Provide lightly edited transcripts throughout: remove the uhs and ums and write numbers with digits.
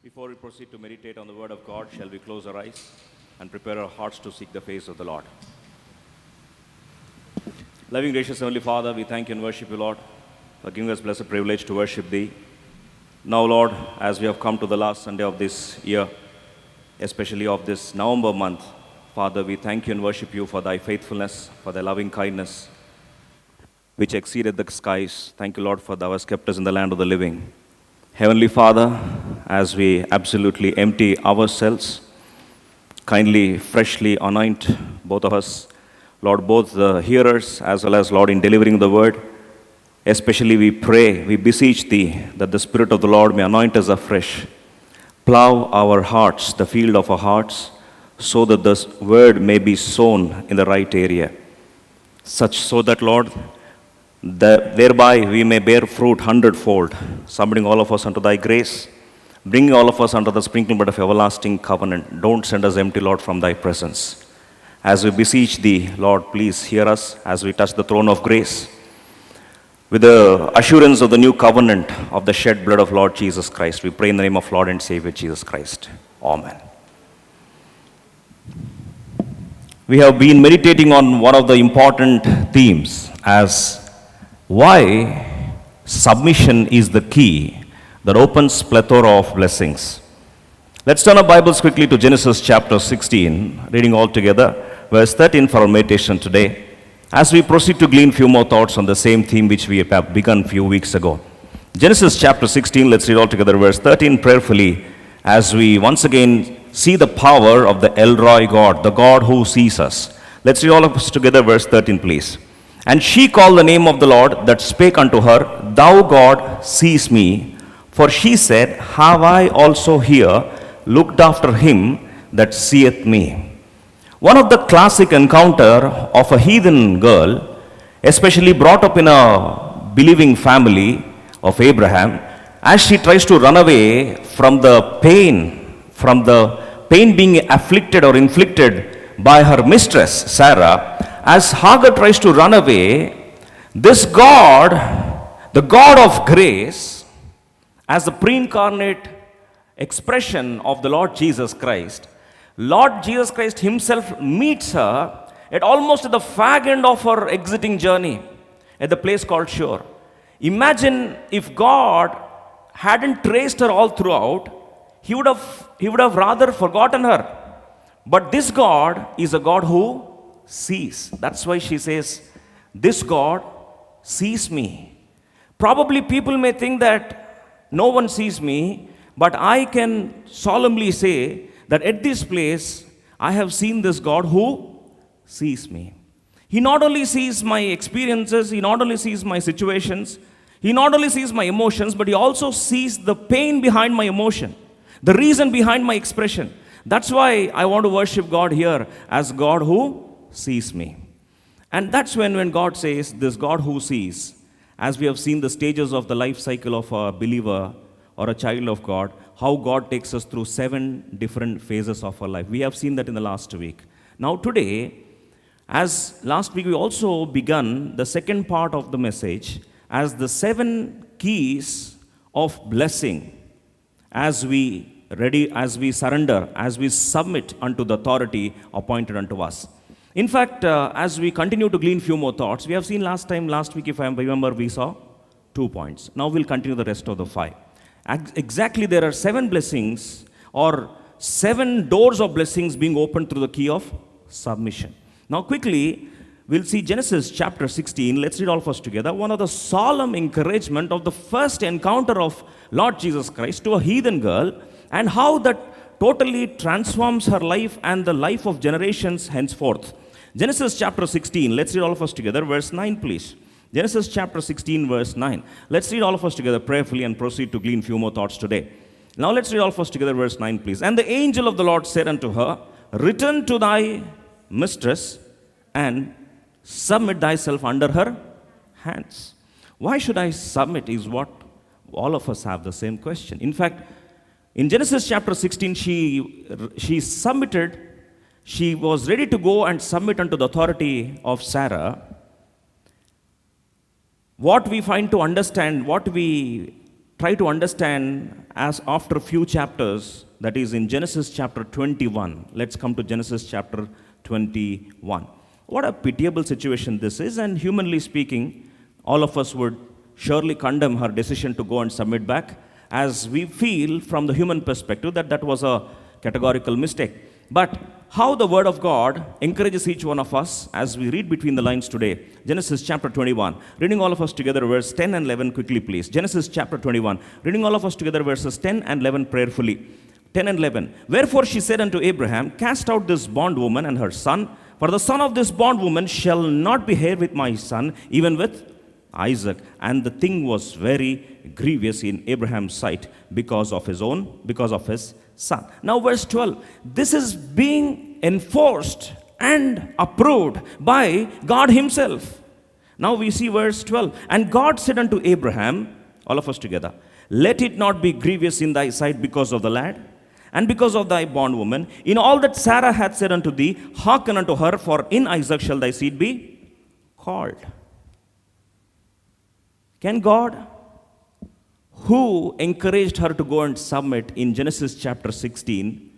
Before we proceed to meditate on the Word of God, shall we close our eyes and prepare our hearts to seek the face of the Lord? Loving, gracious Heavenly Father, we thank you and worship you, Lord, for giving us blessed privilege to worship Thee. Now, Lord, as we have come to the last Sunday of this year, especially of this November month, Father, we thank you and worship you for Thy faithfulness, for Thy loving kindness, which exceeded the skies. Thank you, Lord, for Thou hast kept us in the land of the living. Heavenly Father, as we absolutely empty ourselves, kindly, freshly anoint both of us, Lord, both the hearers as well as, Lord, in delivering the word. Especially we pray, we beseech Thee that the Spirit of the Lord may anoint us afresh, plow our hearts, the field of our hearts, so that this word may be sown in the right area. So that, Lord, thereby we may bear fruit hundredfold, submitting all of us unto Thy grace, bringing all of us under the sprinkling blood of everlasting covenant. Don't send us empty, Lord, from Thy presence. As we beseech Thee, Lord, please hear us as we touch the throne of grace with the assurance of the new covenant of the shed blood of Lord Jesus Christ. We pray in the name of Lord and Savior Jesus Christ. Amen. We have been meditating on one of the important themes as why submission is the key that opens plethora of blessings. Let's turn our Bibles quickly to Genesis chapter 16, reading all together, verse 13 for our meditation today, as we proceed to glean few more thoughts on the same theme which we have begun few weeks ago. Genesis chapter 16, let's read all together, verse 13 prayerfully, as we once again see the power of the El Roi God, the God who sees us. Let's read all of us together, verse 13, please. And she called the name of the Lord that spake unto her, Thou God seest me. For she said, Have I also here looked after him that seeth me? One of the classic encounter of a heathen girl, especially brought up in a believing family of Abraham, as she tries to run away from the pain being afflicted or inflicted by her mistress, Sarah. As Hagar tries to run away, this God, the God of grace, as the pre-incarnate expression of the Lord Jesus Christ himself meets her at almost at the fag end of her exiting journey at the place called Shur. Imagine if God hadn't traced her all throughout, he would have rather forgotten her. But this God is a God who sees. That's why she says, This God sees me. Probably people may think that no one sees me, but I can solemnly say that at this place, I have seen this God who sees me. He not only sees my experiences, He not only sees my situations, He not only sees my emotions, but He also sees the pain behind my emotion, the reason behind my expression. That's why I want to worship God here as God who sees me. And that's when God says, this God who sees, as we have seen the stages of the life cycle of a believer or a child of God, how God takes us through 7 different phases of our life. We have seen that in the last week. Now today, as last week we also begun the second part of the message as the 7 keys of blessing as we surrender, as we submit unto the authority appointed unto us. In fact, as we continue to glean few more thoughts, we have seen last week, if I remember, we saw 2 points. Now we'll continue the rest of the 5. Exactly, there are 7 blessings or 7 doors of blessings being opened through the key of submission. Now quickly, we'll see Genesis chapter 16. Let's read all of us together. One of the solemn encouragement of the first encounter of Lord Jesus Christ to a heathen girl, and how that totally transforms her life and the life of generations henceforth. Genesis chapter 16, let's read all of us together, verse 9 please. Genesis chapter 16, verse 9. Let's read all of us together prayerfully and proceed to glean few more thoughts today. Now let's read all of us together, verse 9 please. And the angel of the Lord said unto her, Return to thy mistress and submit thyself under her hands. Why should I submit is what all of us have the same question. In fact, in Genesis chapter 16, she submitted. She was ready to go and submit unto the authority of Sarah. What we find to understand, what we try to understand as after a few chapters, that is in Genesis chapter 21. Let's come to Genesis chapter 21. What a pitiable situation this is, and humanly speaking, all of us would surely condemn her decision to go and submit back, as we feel from the human perspective that that was a categorical mistake. But how the Word of God encourages each one of us as we read between the lines today. Genesis chapter 21. Reading all of us together, verse 10 and 11 quickly, please. Genesis chapter 21. Reading all of us together, verses 10 and 11 prayerfully. 10 and 11. Wherefore she said unto Abraham, cast out this bondwoman and her son, for the son of this bondwoman shall not be heir with my son, even with Isaac. And the thing was very grievous in Abraham's sight because of his son. Now verse 12. This is being enforced and approved by God himself. Now we see verse 12. And God said unto Abraham, all of us together, let it not be grievous in thy sight because of the lad, and because of thy bondwoman. In all that Sarah hath said unto thee, hearken unto her, for in Isaac shall thy seed be called. Can God, who encouraged her to go and submit in Genesis chapter 16,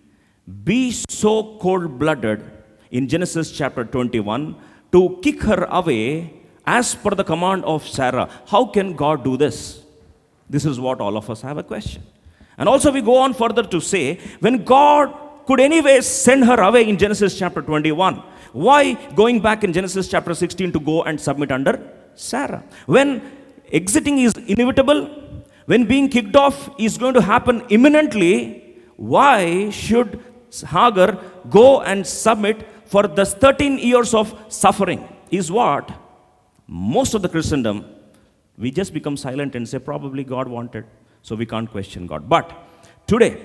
be so cold-blooded in Genesis chapter 21 to kick her away as per the command of Sarah? How can God do this? This is what all of us have a question. And also we go on further to say, when God could anyways send her away in Genesis chapter 21, why going back in Genesis chapter 16 to go and submit under Sarah? When exiting is inevitable, when being kicked off is going to happen imminently, why should Hagar go and submit for the 13 years of suffering? Is what most of the Christendom, we just become silent and say probably God wanted, so we can't question God. But today,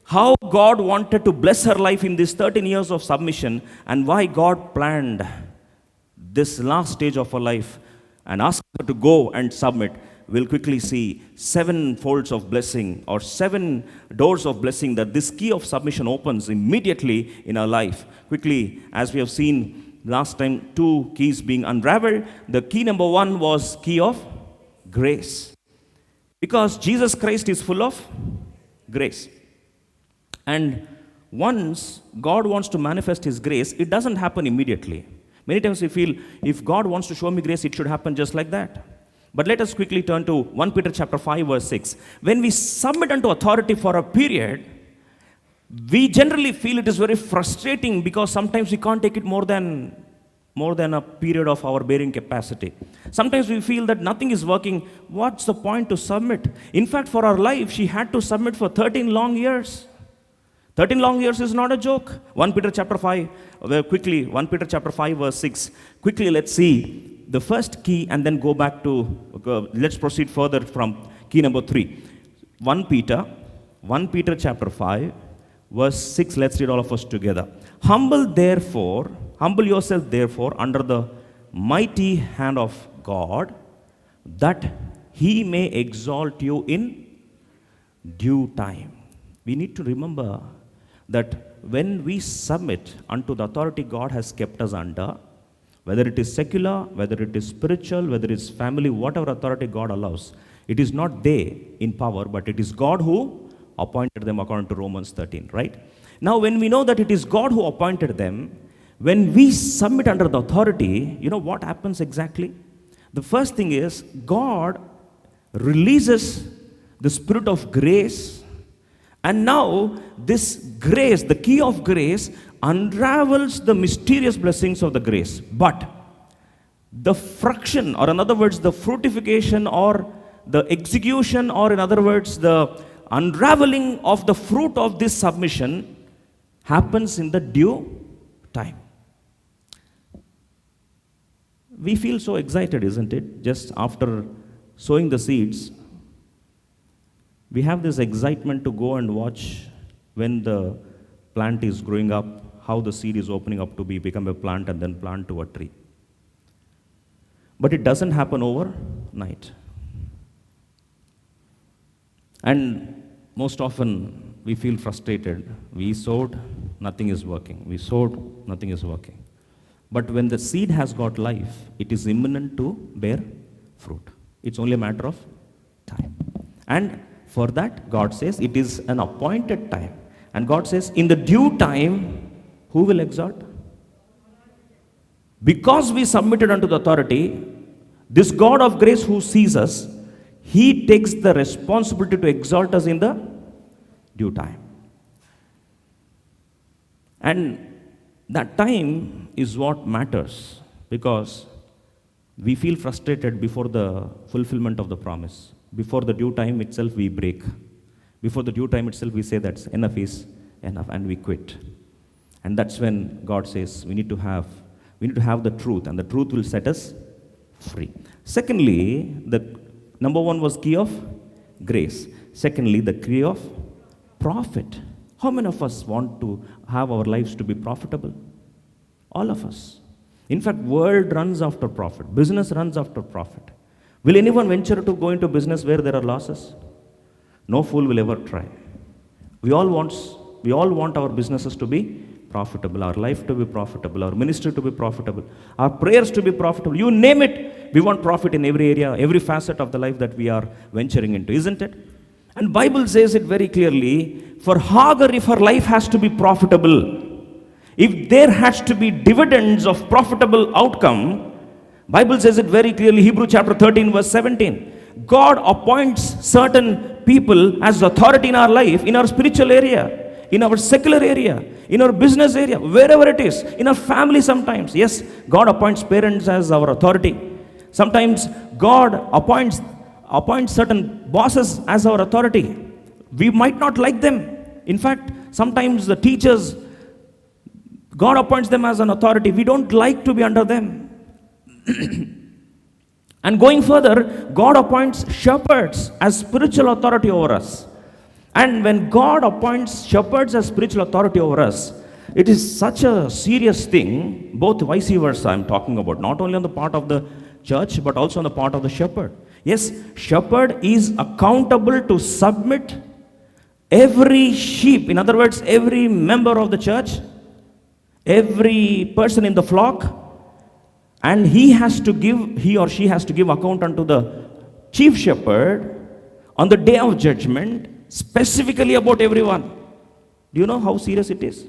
how God wanted to bless her life in these 13 years of submission, and why God planned this last stage of her life and asked her to go and submit, we'll quickly see 7 folds of blessing, or 7 doors of blessing, that this key of submission opens immediately in our life. Quickly, as we have seen last time, 2 keys being unraveled. The key number 1 was key of grace. Because Jesus Christ is full of grace. And once God wants to manifest his grace, it doesn't happen immediately. Many times we feel, if God wants to show me grace, it should happen just like that. But let us quickly turn to 1 Peter chapter 5 verse 6. When we submit unto authority for a period, we generally feel it is very frustrating, because sometimes we can't take it more than a period of our bearing capacity. Sometimes we feel that nothing is working. What's the point to submit? In fact, for our life, she had to submit for 13 long years. 13 long years is not a joke. 1 Peter chapter 5, quickly, 1 Peter chapter 5 verse 6. Quickly, let's see the first key and then go back to, let's proceed further from key number 3. 1 Peter chapter 5 verse 6, let's read all of us together. Humble yourself therefore under the mighty hand of God, that he may exalt you in due time. We need to remember that when we submit unto the authority God has kept us under, whether it is secular, whether it is spiritual, whether it is family, whatever authority God allows, it is not they in power, but it is God who appointed them, according to Romans 13, right? Now, when we know that it is God who appointed them, when we submit under the authority, you know what happens exactly? The first thing is, God releases the spirit of grace, and now this grace, the key of grace, unravels the mysterious blessings of the grace. But the fruction, or in other words, the fruitification, or the execution, or in other words, the unraveling of the fruit of this submission happens in the due time. We feel so excited, isn't it? Just after sowing the seeds, we have this excitement to go and watch when the plant is growing up, how the seed is opening up to become a plant and then plant to a tree. But it doesn't happen overnight. And most often we feel frustrated. We sowed, nothing is working. We sowed, nothing is working. But when the seed has got life, it is imminent to bear fruit. It's only a matter of time. And for that, God says it is an appointed time. And God says, in the due time, who will exalt? Because we submitted unto the authority, this God of grace who sees us, He takes the responsibility to exalt us in the due time. And that time is what matters, because we feel frustrated before the fulfillment of the promise. Before the due time itself, we break. Before the due time itself, we say that's enough is enough, and we quit. And that's when God says we need to have the truth, and the truth will set us free. Secondly, the number one was key of grace. Secondly, the key of profit. How many of us want to have our lives to be profitable? All of us. In fact, world runs after profit. Business runs after profit. Will anyone venture to go into business where there are losses? No fool will ever try. We all want our businesses to be profitable, our life to be profitable, our ministry to be profitable, our prayers to be profitable. You name it, we want profit in every area, every facet of the life that we are venturing into, isn't it? And Bible says it very clearly, for Hagar, if her life has to be profitable, if there has to be dividends of profitable outcome, Bible says it very clearly, Hebrew chapter 13 verse 17. God appoints certain people as authority in our life, in our spiritual area, in our secular area, in our business area, wherever it is, in our family sometimes. Yes, God appoints parents as our authority. Sometimes God appoints certain bosses as our authority. We might not like them. In fact, sometimes the teachers, God appoints them as an authority. We don't like to be under them. And going further, God appoints shepherds as spiritual authority over us. And when God appoints shepherds as spiritual authority over us, it is such a serious thing, both vice versa I'm talking about, not only on the part of the church, but also on the part of the shepherd. Yes, shepherd is accountable to submit every sheep, in other words, every member of the church, every person in the flock, and he or she has to give account unto the chief shepherd on the day of judgment, specifically about everyone. Do you know how serious it is?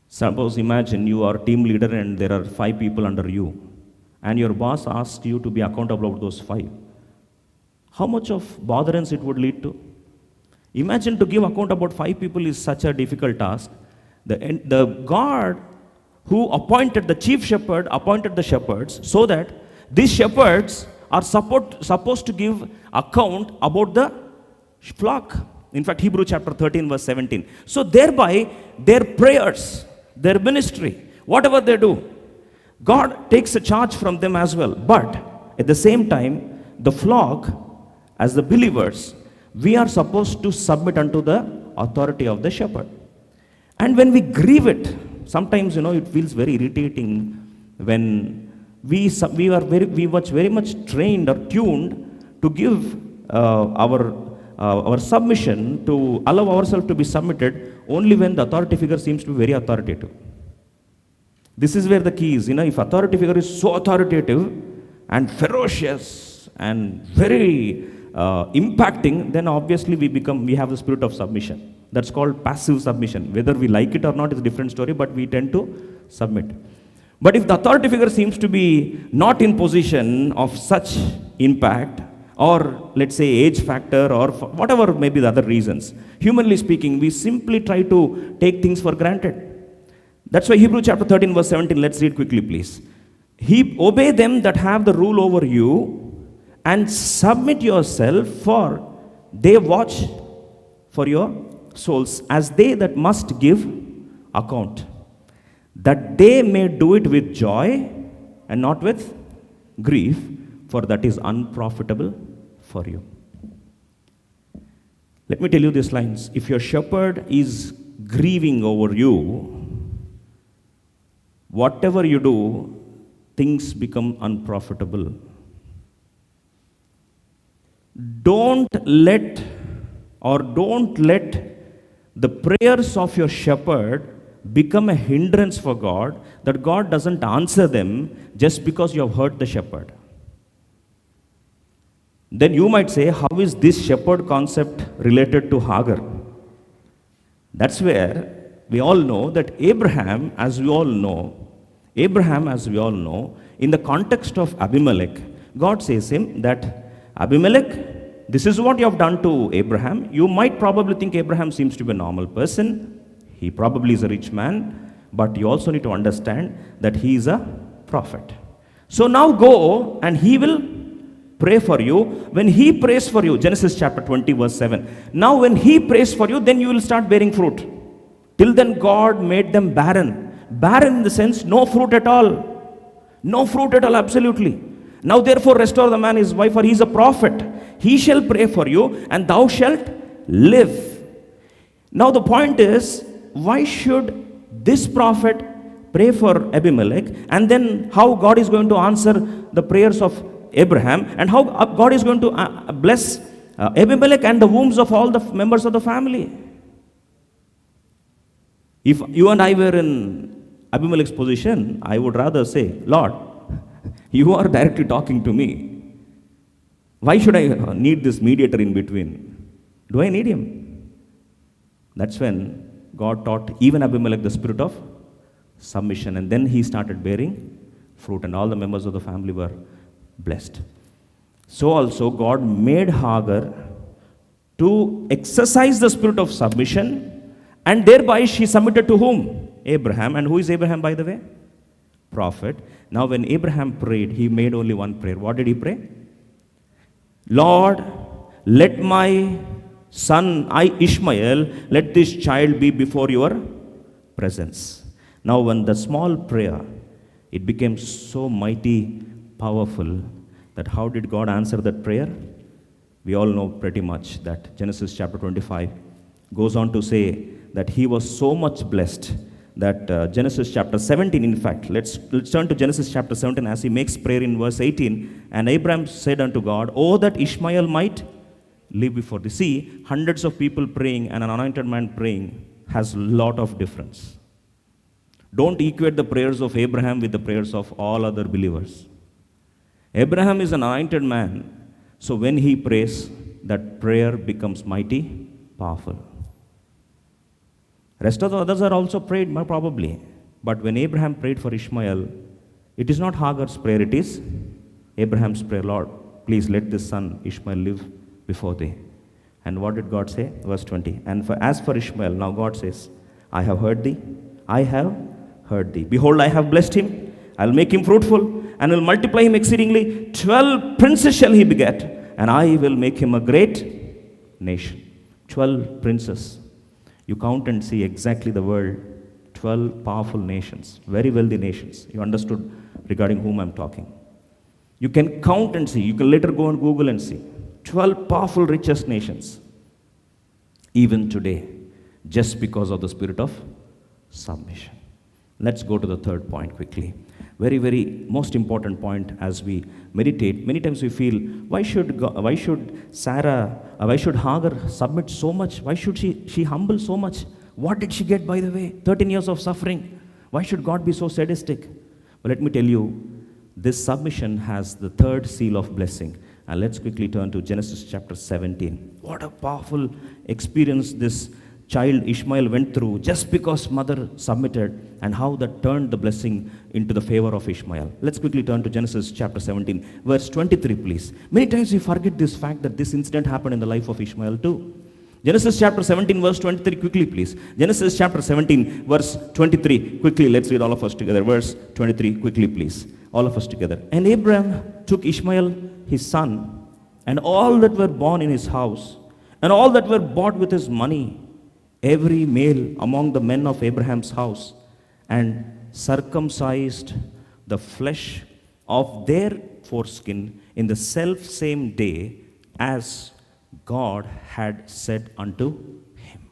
Suppose, imagine you are team leader and there are 5 people under you, and your boss asks you to be accountable about those 5. How much of botherance it would lead to? Imagine to give account about 5 people is such a difficult task. The God who appointed the chief shepherd appointed the shepherds so that these shepherds are supposed to give account about the flock. In fact, Hebrew chapter 13 verse 17. So thereby, their prayers, their ministry, whatever they do, God takes a charge from them as well. But at the same time, the flock, as the believers, we are supposed to submit unto the authority of the shepherd. And when we grieve it, sometimes, it feels very irritating when we were very much trained or tuned to give our submission, to allow ourselves to be submitted only when the authority figure seems to be very authoritative. This is where the key is. If authority figure is so authoritative and ferocious and very impacting, then obviously we have the spirit of submission. That's called passive submission. Whether we like it or not is a different story, but we tend to submit. But if the authority figure seems to be not in position of such impact, or let's say age factor, or whatever may be the other reasons, humanly speaking, we simply try to take things for granted. That's why Hebrew chapter 13 verse 17, let's read quickly please. Obey them that have the rule over you, and submit yourself, for they watch for your souls, as they that must give account, that they may do it with joy and not with grief, for that is unprofitable for you. Let me tell you these lines. If your shepherd is grieving over you, whatever you do, things become unprofitable. Don't let the prayers of your shepherd become a hindrance for God, that God doesn't answer them just because you have hurt the shepherd. Then you might say, how is this shepherd concept related to Hagar? That's where we all know that Abraham, as we all know, in the context of Abimelech, God says him that, Abimelech, this is what you have done to Abraham. You might probably think Abraham seems to be a normal person. He probably is a rich man, but you also need to understand that he is a prophet. So now go and he will pray for you. When he prays for you, Genesis chapter 20 verse 7. Now when he prays for you, then you will start bearing fruit. Till then God made them barren. Barren in the sense, no fruit at all. No fruit at all, absolutely. Now therefore restore the man his wife, for he is a prophet. He shall pray for you, and thou shalt live. Now the point is, why should this prophet pray for Abimelech, and then how God is going to answer the prayers of Abraham, and how God is going to bless Abimelech and the wombs of all the members of the family? If you and I were in Abimelech's position, I would rather say, Lord, you are directly talking to me. Why should I need this mediator in between? Do I need him? That's when God taught even Abimelech the spirit of submission, and then he started bearing fruit, and all the members of the family were blessed. So also God made Hagar to exercise the spirit of submission, and thereby she submitted to whom? Abraham. And who is Abraham, by the way? Prophet. Now when Abraham prayed, he made only one prayer. What did he pray? Lord, let my son Ishmael, let this child be before your presence. Now when the small prayer, it became so mighty, powerful, that how did God answer that prayer? We all know pretty much that Genesis chapter 25 goes on to say that he was so much blessed that Genesis chapter 17, in fact, let's turn to Genesis chapter 17 as he makes prayer in verse 18. And Abraham said unto God, oh, that Ishmael might live before thee. See, hundreds of people praying and an anointed man praying has a lot of difference. Don't equate the prayers of Abraham with the prayers of all other believers. Abraham is an anointed man, so when he prays, that prayer becomes mighty, powerful. Rest of the others are also prayed, probably. But when Abraham prayed for Ishmael, it is not Hagar's prayer, it is Abraham's prayer. Lord, please let this son Ishmael live before thee. And what did God say? Verse 20. And as for Ishmael, now God says, I have heard thee. I have heard thee. Behold, I have blessed him. I will make him fruitful, and will multiply him exceedingly. 12 princes shall he beget, and I will make him a great nation. 12 princes. You count and see exactly the word. 12 powerful nations, very wealthy nations. You understood regarding whom I'm talking. You can count and see. You can later go on Google and see. 12 powerful, richest nations. Even today, just because of the spirit of submission. Let's go to the third point quickly. Very, very most important point as we meditate. Many times we feel, why should Hagar submit so much? Why should she humble so much? What did she get, by the way? 13 years of suffering. Why should God be so sadistic? Well, let me tell you, this submission has the third seal of blessing. And let's quickly turn to Genesis chapter 17. What a powerful experience this child Ishmael went through just because mother submitted, and how that turned the blessing into the favor of Ishmael. Let's quickly turn to Genesis chapter 17, verse 23, please. Many times we forget this fact that this incident happened in the life of Ishmael too. Genesis chapter 17, verse 23, quickly, please. Genesis chapter 17, verse 23, quickly, let's read all of us together. Verse 23, quickly, please. All of us together. And Abraham took Ishmael, his son, and all that were born in his house, and all that were bought with his money, every male among the men of Abraham's house, and circumcised the flesh of their foreskin in the self same day as God had said unto him.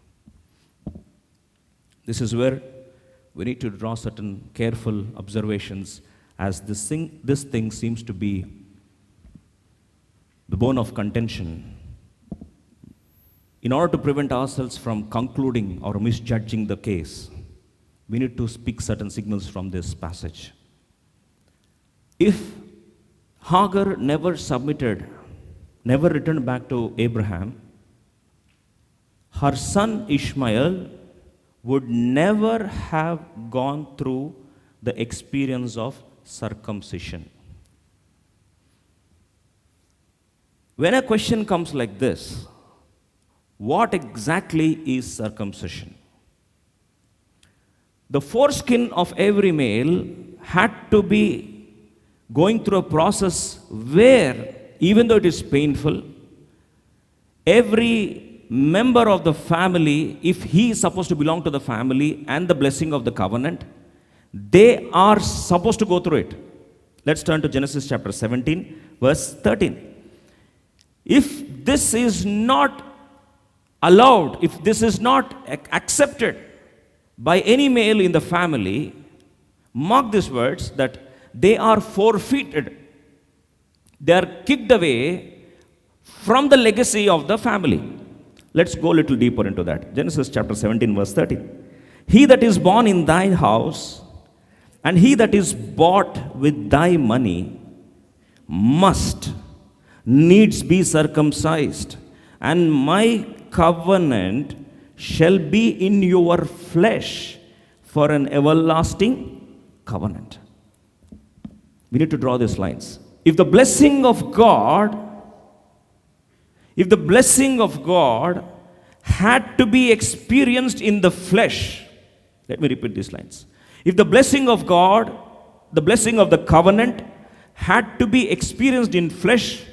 This is where we need to draw certain careful observations, as this thing seems to be the bone of contention. In order to prevent ourselves from concluding or misjudging the case, we need to speak certain signals from this passage. If Hagar never submitted never returned back to Abraham, her son Ishmael would never have gone through the experience of circumcision. When a question comes like this, what exactly is circumcision? The foreskin of every male had to be going through a process where, even though it is painful, every member of the family, if he is supposed to belong to the family and the blessing of the covenant, they are supposed to go through it. Let's turn to Genesis chapter 17, verse 13. If this is not allowed, if this is not accepted by any male in the family, mark these words that they are forfeited. They are kicked away from the legacy of the family. Let's go a little deeper into that. Genesis chapter 17, verse 13. He that is born in thy house and he that is bought with thy money must needs be circumcised, and my covenant shall be in your flesh for an everlasting covenant. We need to draw these lines. If the blessing of God had to be experienced in the flesh, let me repeat these lines. If the blessing of God, the blessing of the covenant, had to be experienced in flesh,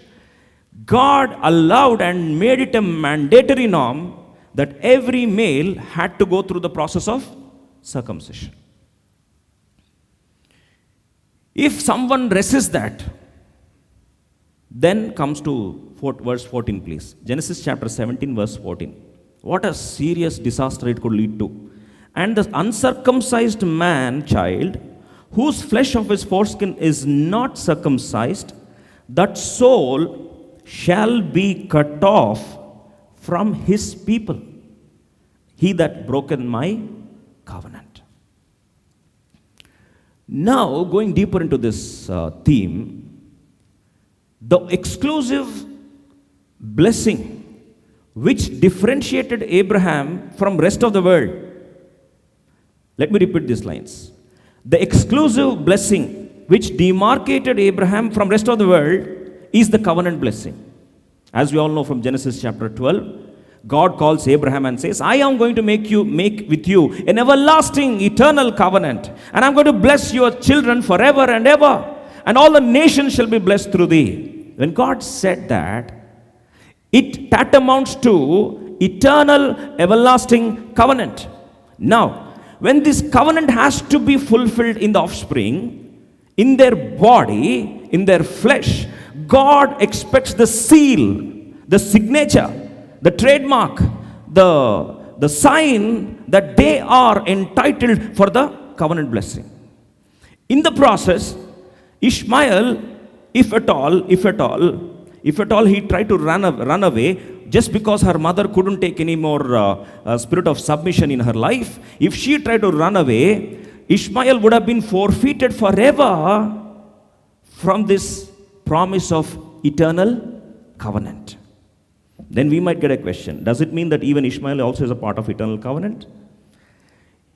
God allowed and made it a mandatory norm that every male had to go through the process of circumcision. If someone resists that, then comes to verse 14, please. Genesis chapter 17, verse 14. What a serious disaster it could lead to. And the uncircumcised man child, whose flesh of his foreskin is not circumcised, that soul shall be cut off from his people, he that broken my covenant. Now, going deeper into this theme, the exclusive blessing which differentiated Abraham from rest of the world. Let me repeat these lines. The exclusive blessing which demarcated Abraham from rest of the world is the covenant blessing. As we all know from Genesis chapter 12, God calls Abraham and says, I am going to make with you an everlasting, eternal covenant, and I'm going to bless your children forever and ever, and all the nations shall be blessed through thee. When God said that, it tantamounts to eternal, everlasting covenant. Now, when this covenant has to be fulfilled in the offspring, in their body, in their flesh, God expects the seal, the signature, the trademark, the sign that they are entitled for the covenant blessing. In the process, Ishmael, if at all, he tried to run away just because her mother couldn't take any more spirit of submission in her life. If she tried to run away, Ishmael would have been forfeited forever from this promise of eternal covenant. Then we might get a question. Does it mean that even Ishmael also is a part of eternal covenant?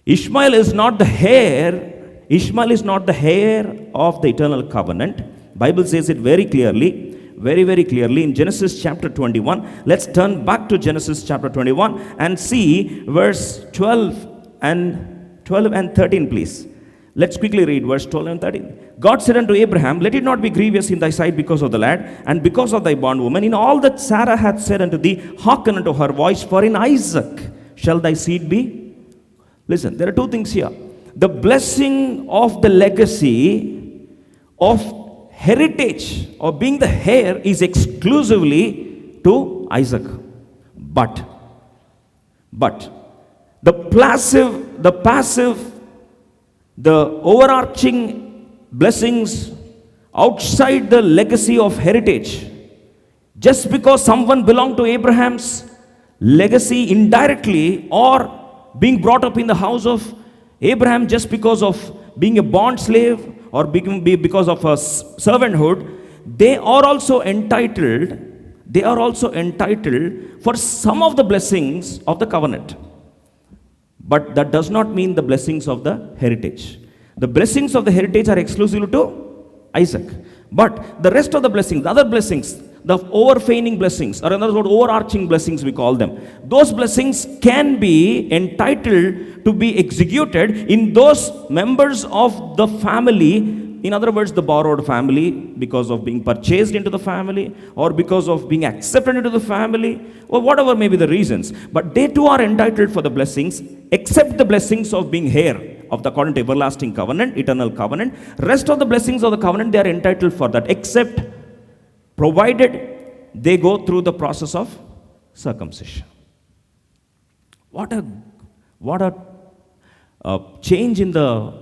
Ishmael is not the heir. Ishmael is not the heir of the eternal covenant. Bible says it very clearly, very clearly in Genesis chapter 21. Let's turn back to Genesis chapter 21 and see verse 12 and 13, please. Let's quickly read verse 12 and 13. God said unto Abraham, let it not be grievous in thy sight because of the lad, and because of thy bondwoman. In all that Sarah hath said unto thee, hearken unto her voice, for in Isaac shall thy seed be. Listen, there are two things here. The blessing of the legacy of heritage or being the heir is exclusively to Isaac. But the passive, the overarching blessings outside the legacy of heritage, just because someone belonged to Abraham's legacy indirectly, or being brought up in the house of Abraham just because of being a bond slave or because of a servanthood, they are also entitled they are also entitled for some of the blessings of the covenant. But that does not mean the blessings of the heritage. The blessings of the heritage are exclusive to Isaac. But the rest of the blessings, the other blessings, the overfeining blessings, or in other words, overarching blessings we call them, those blessings can be entitled to be executed in those members of the family. In other words, the borrowed family, because of being purchased into the family, or because of being accepted into the family, or whatever may be the reasons. But they too are entitled for the blessings, except the blessings of being heir of the according to everlasting covenant, eternal covenant. Rest of the blessings of the covenant, they are entitled for that, except provided they go through the process of circumcision. What a change in the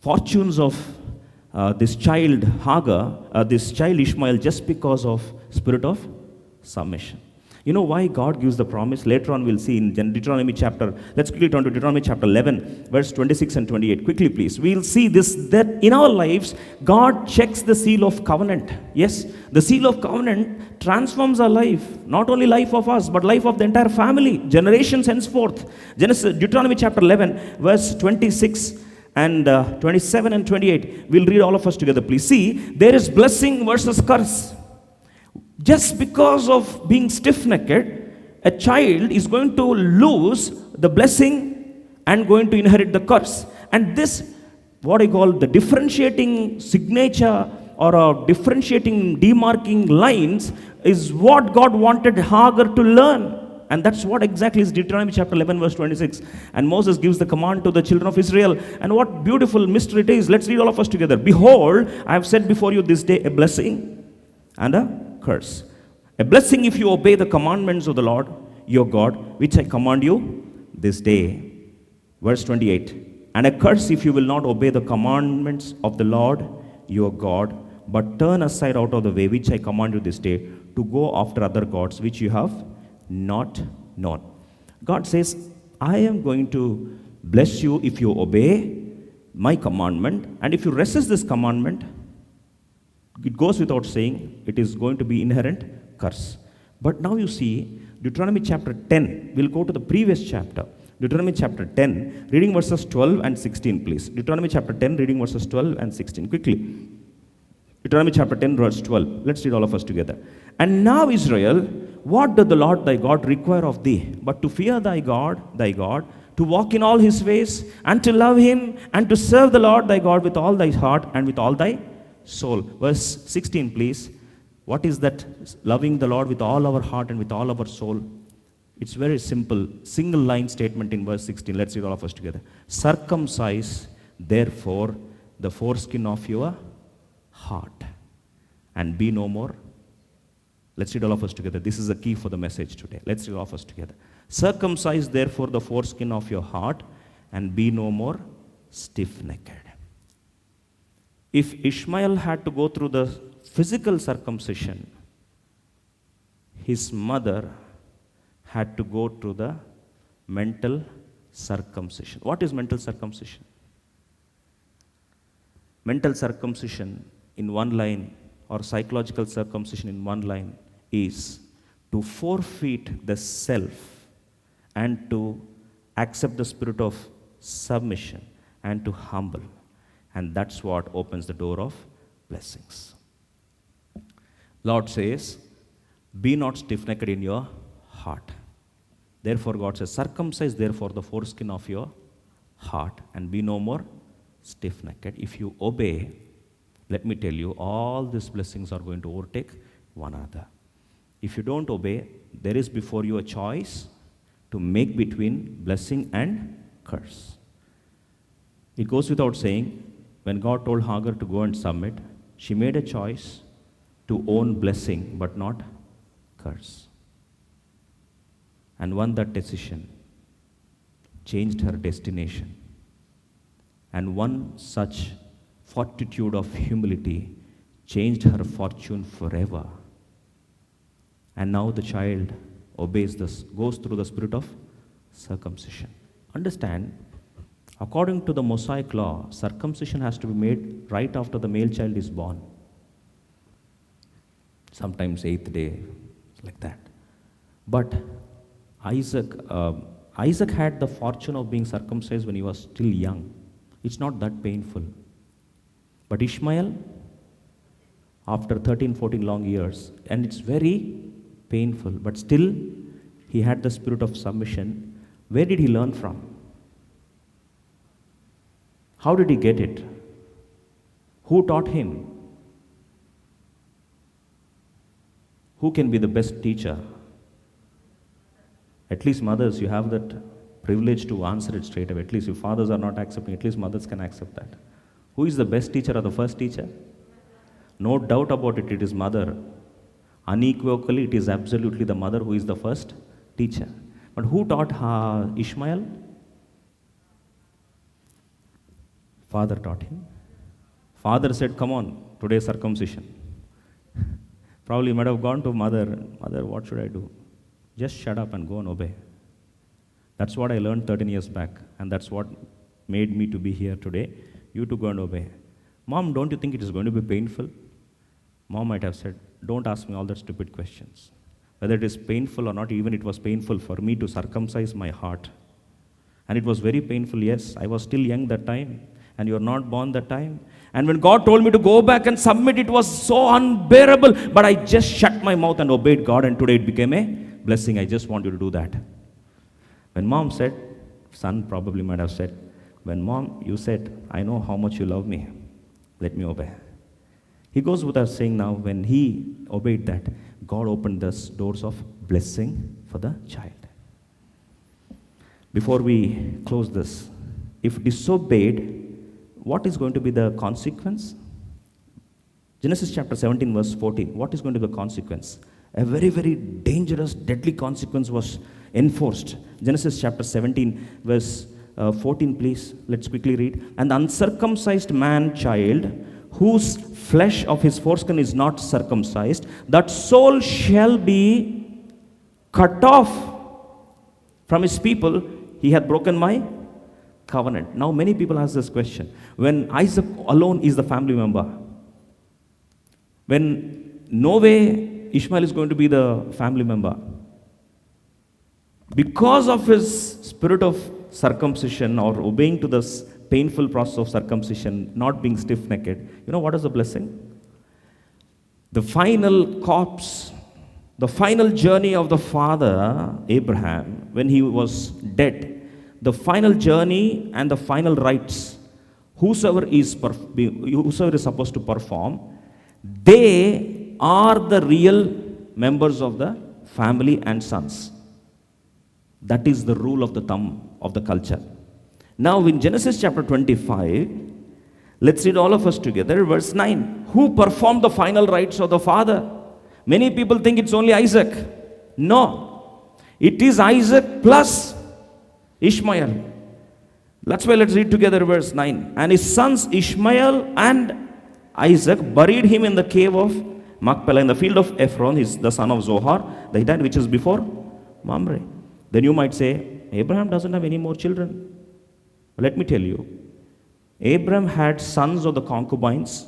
fortunes of this child Hagar, this child Ishmael, just because of spirit of submission. You know why God gives the promise? Later on we'll see in Deuteronomy chapter, let's quickly turn to Deuteronomy chapter 11, verse 26 and 28. Quickly please. We'll see this, that in our lives, God checks the seal of covenant. Yes, the seal of covenant transforms our life. Not only life of us, but life of the entire family, generations henceforth. Deuteronomy chapter 11, verse 26 and 27 and 28. We'll read all of us together, please. See, there is blessing versus curse. Just because of being stiff-necked, a child is going to lose the blessing and going to inherit the curse. And this, what I call the differentiating signature or a differentiating demarking lines, is what God wanted Hagar to learn. And that's what exactly is Deuteronomy chapter 11, verse 26. And Moses gives the command to the children of Israel. And what beautiful mystery it is. Let's read all of us together. Behold, I have set before you this day a blessing and a curse. A blessing if you obey the commandments of the Lord your God, which I command you this day. Verse 28. And a curse if you will not obey the commandments of the Lord your God, but turn aside out of the way which I command you this day, to go after other gods which you have not known. God says, I am going to bless you if you obey my commandment, and if you resist this commandment, it goes without saying, it is going to be inherent curse. But now you see, Deuteronomy chapter 10, we'll go to the previous chapter. Deuteronomy chapter 10, reading verses 12 and 16, please. Deuteronomy chapter 10, reading verses 12 and 16, quickly. Deuteronomy chapter 10, verse 12. Let's read all of us together. And now, Israel, what doth the Lord thy God require of thee, but to fear thy God, to walk in all his ways, and to love him, and to serve the Lord thy God with all thy heart and with all thy soul. Verse 16, please. What is that loving the Lord with all our heart and with all our soul? It's very simple, single line statement in verse 16. Let's read all of us together. Circumcise, therefore, the foreskin of your heart, and be no more. Let's read all of us together. This is the key for the message today. Let's read all of us together. Circumcise, therefore, the foreskin of your heart, and be no more stiff-necked. If Ishmael had to go through the physical circumcision, his mother had to go through the mental circumcision. What is mental circumcision? Mental circumcision in one line, or psychological circumcision in one line, is to forfeit the self and to accept the spirit of submission and to humble. And that's what opens the door of blessings. Lord says, be not stiff-necked in your heart. Therefore God says, circumcise therefore the foreskin of your heart, and be no more stiff-necked. If you obey, let me tell you, all these blessings are going to overtake one another. If you don't obey, there is before you a choice to make between blessing and curse. It goes without saying, when God told Hagar to go and submit, she made a choice to own blessing but not curse. And one that decision changed her destination. And one such fortitude of humility changed her fortune forever. And now the child obeys this, goes through the spirit of circumcision. Understand, according to the Mosaic law, circumcision has to be made right after the male child is born. Sometimes 8th day, like that. But Isaac had the fortune of being circumcised when he was still young. It's not that painful. But Ishmael, after 13, 14 long years, and it's very painful, but still he had the spirit of submission. Where did he learn from? How did he get it? Who taught him? Who can be the best teacher? At least mothers, you have that privilege to answer it straight away. At least if fathers are not accepting, at least mothers can accept that. Who is the best teacher or the first teacher? No doubt about it, it is mother. Unequivocally, it is absolutely the mother who is the first teacher. But who taught Ishmael? Father taught him. Father said, come on, today circumcision. Probably he might have gone to mother, mother, what should I do? Just shut up and go and obey. That's what I learned 13 years back, and that's what made me to be here today. You to go and obey. Mom, don't you think it is going to be painful? Mom might have said, don't ask me all that stupid questions. Whether it is painful or not, even it was painful for me to circumcise my heart. And it was very painful, yes. I was still young that time, and you are not born that time. And when God told me to go back and submit, it was so unbearable. But I just shut my mouth and obeyed God, and today it became a blessing. I just want you to do that. When mom said, son probably might have said, when mom, you said, I know how much you love me. Let me obey. He goes without saying now, when he obeyed that, God opened the doors of blessing for the child. Before we close this, if disobeyed, what is going to be the consequence? Genesis chapter 17 verse 14. What is going to be the consequence? A very, very dangerous, deadly consequence was enforced. Genesis chapter 17 verse 14, please. Let's quickly read. And the uncircumcised man child, whose flesh of his foreskin is not circumcised, that soul shall be cut off from his people. He hath broken my covenant. Now many people ask this question. When Isaac alone is the family member, when no way Ishmael is going to be the family member, because of his spirit of circumcision or obeying to this painful process of circumcision, not being stiff-necked, you know what is the blessing? The final corpse, the final journey of the father Abraham when he was dead, the final journey and the final rites, whosoever is supposed to perform, they are the real members of the family and sons. That is the rule of the thumb of the culture. Now in Genesis chapter 25, let's read all of us together, verse 9. Who performed the final rites of the father? Many people think it's only Isaac. No, it is Isaac plus Ishmael. That's why let's read together verse 9. And his sons Ishmael and Isaac buried him in the cave of Machpelah in the field of Ephron, the son of Zohar, the Hittite, which is before Mamre. Then you might say, Abraham doesn't have any more children. Let me tell you, Abraham had sons of the concubines,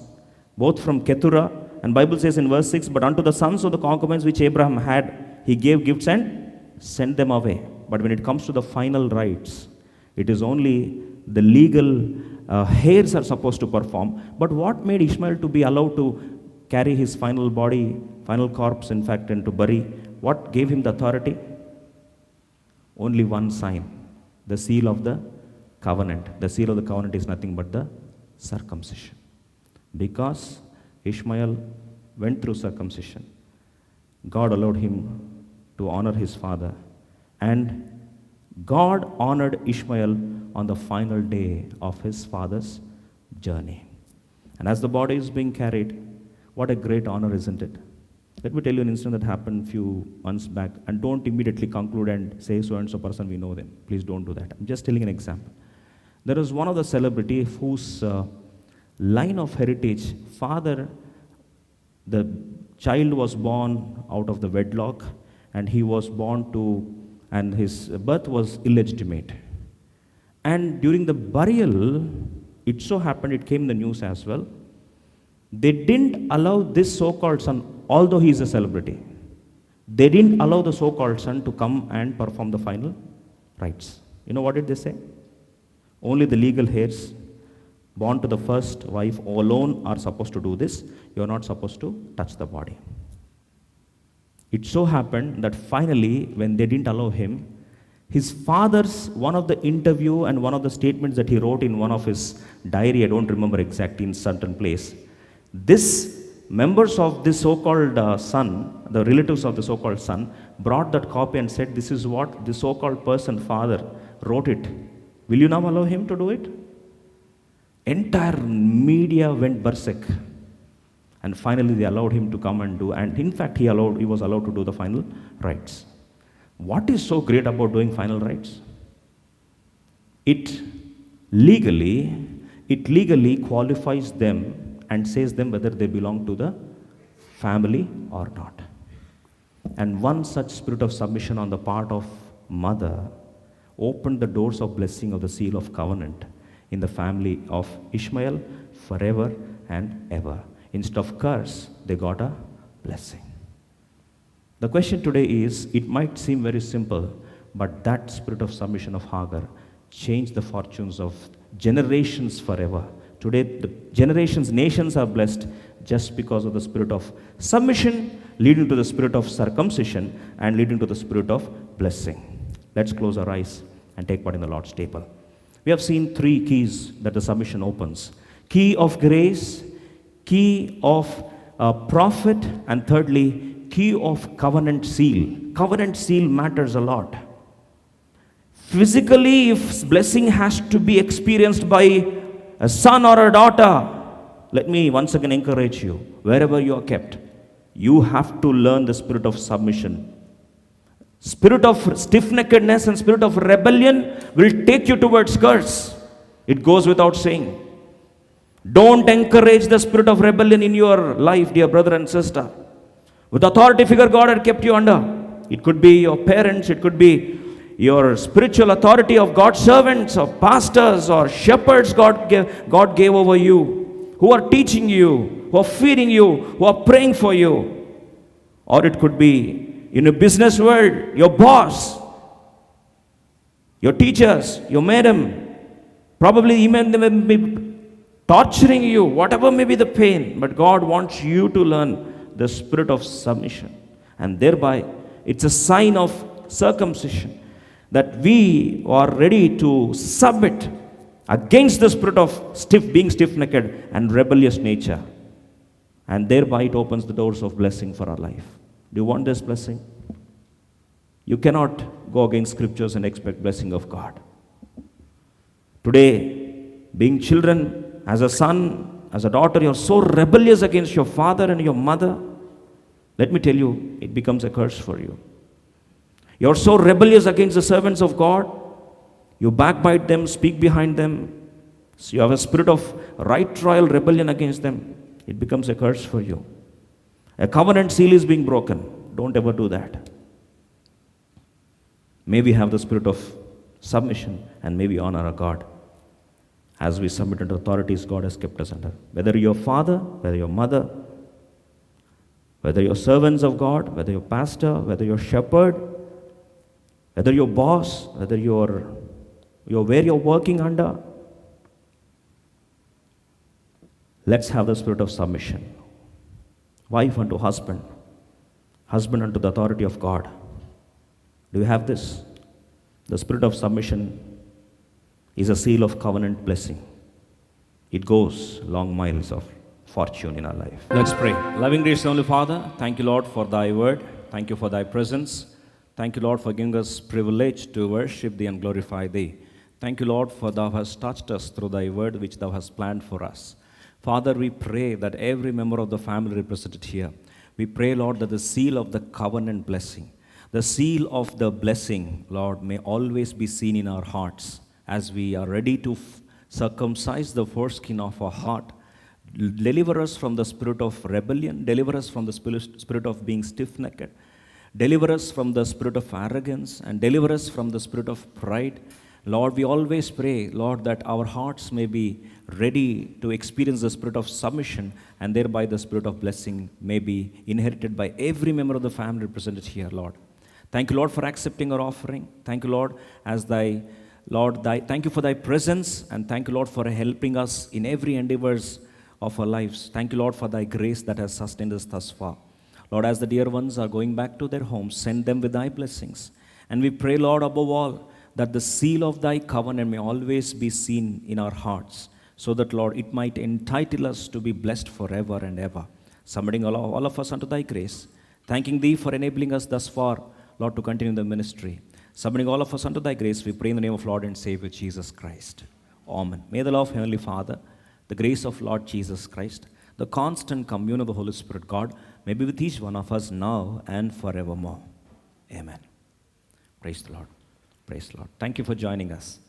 both from Keturah, and Bible says in verse 6, but unto the sons of the concubines which Abraham had, he gave gifts and sent them away. But when it comes to the final rites, it is only the legal heirs are supposed to perform. But what made Ishmael to be allowed to carry his final body, final corpse, in fact, and to bury? What gave him the authority? Only one sign, the seal of the covenant. The seal of the covenant is nothing but the circumcision. Because Ishmael went through circumcision, God allowed him to honor his father. And God honored Ishmael on the final day of his father's journey. And as the body is being carried, what a great honor, isn't it? Let me tell you an incident that happened a few months back, and don't immediately conclude and say so and so person, we know them. Please don't do that. I'm just telling an example. There is one of the celebrity whose line of heritage, father, the child was born out of the wedlock, and he was born to, and his birth was illegitimate. And during the burial, it so happened, it came in the news as well, they didn't allow this so-called son, although he is a celebrity, They didn't allow the so-called son to come and perform the final rites. You know what did they say? Only the legal heirs born to the first wife alone are supposed to do this. You are not supposed to touch the body. It so happened that finally, when they didn't allow him, his father's one of the interview and one of the statements that he wrote in one of his diary, I don't remember exactly, in certain place. This members of this so-called son, the relatives of the so-called son, brought that copy and said, this is what the so-called person, father, wrote it. Will you now allow him to do it? Entire media went berserk. And finally they allowed him to come and do, and in fact he was allowed to do the final rites. What is so great about doing final rites? It legally qualifies them and says them whether they belong to the family or not. And one such spirit of submission on the part of mother opened the doors of blessing of the seal of covenant in the family of Ishmael forever and ever. Instead of curse, they got a blessing. The question today is, it might seem very simple, but that spirit of submission of Hagar changed the fortunes of generations forever. Today, the generations, nations are blessed just because of the spirit of submission, leading to the spirit of circumcision and leading to the spirit of blessing. Let's close our eyes and take part in the Lord's table. We have seen three keys that the submission opens. Key of grace, key of prophet, and thirdly, key of covenant seal. Covenant seal matters a lot. Physically, if blessing has to be experienced by a son or a daughter, let me once again encourage you, wherever you are kept, you have to learn the spirit of submission. Spirit of stiff-neckedness and spirit of rebellion will take you towards curse. It goes without saying. Don't encourage the spirit of rebellion in your life, dear brother and sister. With authority figure God had kept you under. It could be your parents, it could be your spiritual authority of God's servants, or pastors, or shepherds God gave over you, who are teaching you, who are feeding you, who are praying for you. Or it could be in a business world, your boss, your teachers, your madam, probably even they may be torturing you, whatever may be the pain, but God wants you to learn the spirit of submission. And thereby, it's a sign of circumcision that we are ready to submit against the spirit of being stiff-necked and rebellious nature. And thereby it opens the doors of blessing for our life. Do you want this blessing? You cannot go against scriptures and expect blessing of God. Today, being children, as a son, as a daughter, you're so rebellious against your father and your mother. Let me tell you, it becomes a curse for you. You're so rebellious against the servants of God. You backbite them, speak behind them. So you have a spirit of right trial rebellion against them. It becomes a curse for you. A covenant seal is being broken. Don't ever do that. May we have the spirit of submission and may we honor our God as we submit to authorities God has kept us under. Whether you're father, whether you're mother, whether you're servants of God, whether you're pastor, whether you're shepherd, whether you're boss, whether you're where you're working under, let's have the spirit of submission. Wife unto husband, husband unto the authority of God. Do you have this? The spirit of submission is a seal of covenant blessing. It goes long miles of fortune in our life. Let's pray. Loving gracious Heavenly Father, thank you, Lord, for thy word. Thank you for thy presence. Thank you, Lord, for giving us privilege to worship thee and glorify thee. Thank you, Lord, for thou hast touched us through thy word which thou hast planned for us. Father, we pray that every member of the family represented here, we pray, Lord, that the seal of the covenant blessing, the seal of the blessing, Lord, may always be seen in our hearts as we are ready to circumcise the foreskin of our heart. Deliver us from the spirit of rebellion. Deliver us from the spirit of being stiff-necked. Deliver us from the spirit of arrogance and deliver us from the spirit of pride. Lord, we always pray, Lord, that our hearts may be ready to experience the spirit of submission, and thereby the spirit of blessing may be inherited by every member of the family represented here, Lord. Thank you, Lord, for accepting our offering. Thank you, Lord, as thy Lord, thank you for thy presence, and thank you, Lord, for helping us in every endeavors of our lives. Thank you, Lord, for thy grace that has sustained us thus far. Lord, as the dear ones are going back to their homes, send them with thy blessings. And we pray, Lord, above all, that the seal of thy covenant may always be seen in our hearts, so that, Lord, it might entitle us to be blessed forever and ever. Submitting all of us unto thy grace, thanking thee for enabling us thus far, Lord, to continue the ministry. Submitting all of us unto thy grace, we pray in the name of Lord and Savior Jesus Christ. Amen. May the love of Heavenly Father, the grace of Lord Jesus Christ, the constant communion of the Holy Spirit, God, may be with each one of us now and forevermore. Amen. Praise the Lord. Praise the Lord. Thank you for joining us.